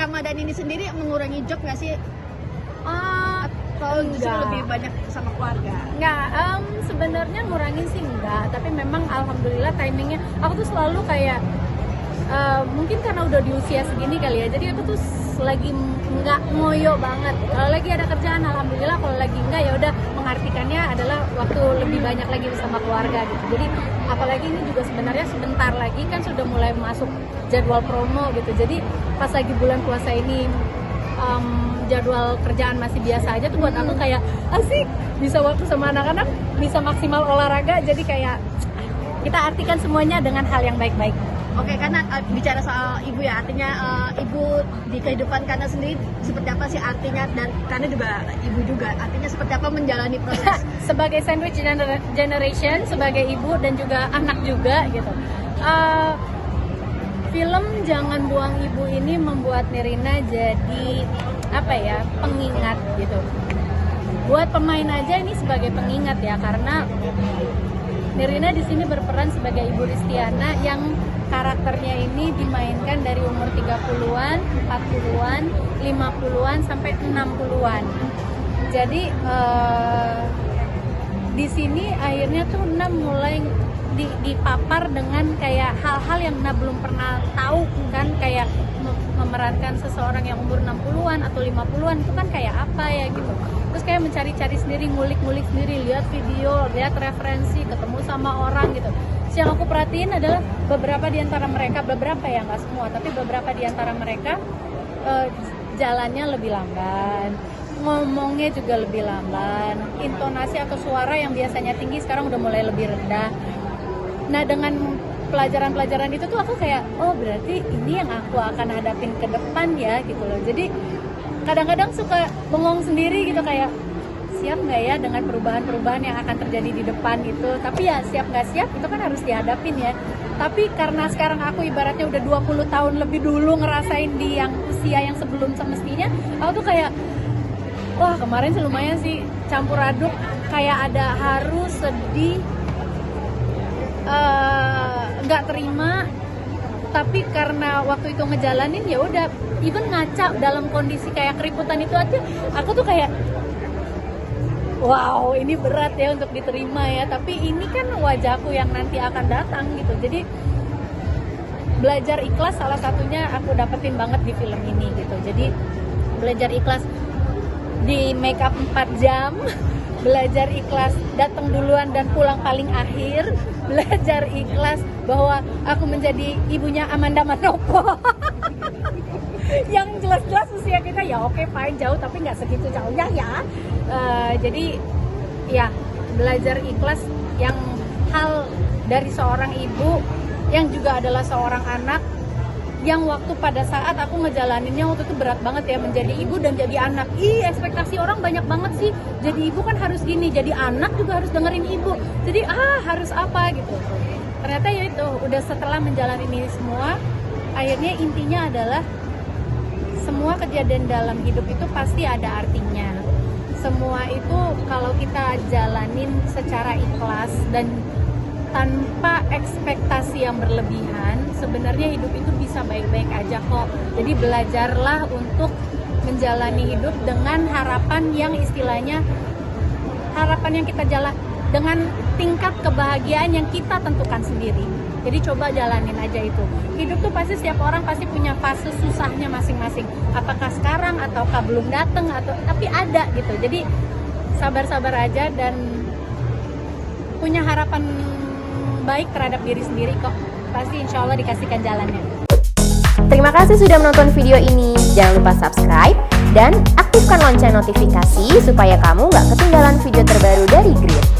Ramadan ini sendiri mengurangi job nggak sih? Atau justru Enggak. lebih banyak sama keluarga? Nggak, sebenarnya ngurangin sih enggak, tapi memang alhamdulillah timingnya aku tuh selalu kayak mungkin karena udah di usia segini kali ya, jadi aku tuh lagi nggak ngoyo banget. Kalau lagi ada kerjaan alhamdulillah, kalau lagi enggak ya udah mengartikannya adalah waktu lebih banyak lagi bersama keluarga gitu. Jadi apalagi ini juga sebenarnya sebentar lagi kan sudah mulai masuk jadwal promo gitu, jadi pas lagi bulan puasa ini jadwal kerjaan masih biasa aja tuh buat aku kayak asik, bisa waktu sama anak-anak, bisa maksimal olahraga, jadi kayak kita artikan semuanya dengan hal yang baik-baik. Oke, karena bicara soal ibu ya, artinya ibu di kehidupan Kana sendiri seperti apa sih artinya, dan Kana juga ibu juga, artinya seperti apa menjalani proses? Sebagai sandwich generation, sebagai ibu dan juga anak juga gitu. Film Jangan Buang Ibu ini membuat Nirina jadi apa ya, pengingat gitu. Buat pemain aja ini sebagai pengingat ya, karena Nirina di sini berperan sebagai Ibu Ristiana yang karakternya ini dimainkan dari umur 30-an, 40-an, 50-an sampai 60-an. Jadi di sini akhirnya tuh Nam mulai dipapar dengan kayak hal-hal yang Nam belum pernah tahu kan, kayak memerankan seseorang yang umur 60-an atau 50-an itu kan kayak apa ya gitu. Terus kayak mencari-cari sendiri, ngulik-ngulik sendiri, lihat video, lihat referensi, ketemu sama orang gitu. Terus yang aku perhatiin adalah beberapa di antara mereka, beberapa ya, nggak semua, tapi beberapa di antara mereka jalannya lebih lamban, ngomongnya juga lebih lamban, intonasi atau suara yang biasanya tinggi sekarang udah mulai lebih rendah. Nah, dengan pelajaran-pelajaran itu tuh aku kayak, oh berarti ini yang aku akan hadapin ke depan ya gitu loh. Jadi kadang-kadang suka bengong sendiri gitu, kayak siap nggak ya dengan perubahan-perubahan yang akan terjadi di depan itu. Tapi ya siap nggak siap itu kan harus dihadapin ya. Tapi karena sekarang aku ibaratnya udah 20 tahun lebih dulu ngerasain di yang usia yang sebelum semestinya, aku tuh kayak wah kemarin sih lumayan sih campur aduk, kayak ada harus, sedih, nggak terima, tapi karena waktu itu ngejalanin ya udah, even ngaca dalam kondisi kayak keriputan itu aja aku tuh kayak wow ini berat ya untuk diterima ya, tapi ini kan wajahku yang nanti akan datang gitu. Jadi belajar ikhlas salah satunya aku dapetin banget di film ini gitu. Jadi belajar ikhlas di make up 4 jam, belajar ikhlas datang duluan dan pulang paling akhir, belajar ikhlas bahwa aku menjadi ibunya Amanda Manopo yang jelas-jelas usia kita ya oke fine jauh, tapi nggak segitu jauhnya ya. Jadi ya belajar ikhlas yang hal dari seorang ibu yang juga adalah seorang anak, yang waktu pada saat aku ngejalaninnya waktu itu berat banget ya, menjadi ibu dan jadi anak. Ekspektasi orang banyak banget sih, jadi ibu kan harus gini, jadi anak juga harus dengerin ibu, jadi harus apa gitu. Ternyata ya itu udah setelah menjalani ini semua, akhirnya intinya adalah semua kejadian dalam hidup itu pasti ada artinya. Semua itu kalau kita jalanin secara ikhlas dan tanpa ekspektasi yang berlebihan, sebenarnya hidup itu bisa baik-baik aja kok. Jadi belajarlah untuk menjalani hidup dengan harapan yang istilahnya harapan yang kita jalan dengan tingkat kebahagiaan yang kita tentukan sendiri. Jadi coba jalanin aja itu. Hidup tuh pasti setiap orang pasti punya fase susahnya masing-masing. Apakah sekarang ataukah belum datang atau tapi ada gitu. Jadi sabar-sabar aja dan punya harapan baik terhadap diri sendiri kok. Pasti insya Allah dikasihkan jalannya. Terima kasih sudah menonton video ini. Jangan lupa subscribe dan aktifkan lonceng notifikasi supaya kamu gak ketinggalan video terbaru dari Grit.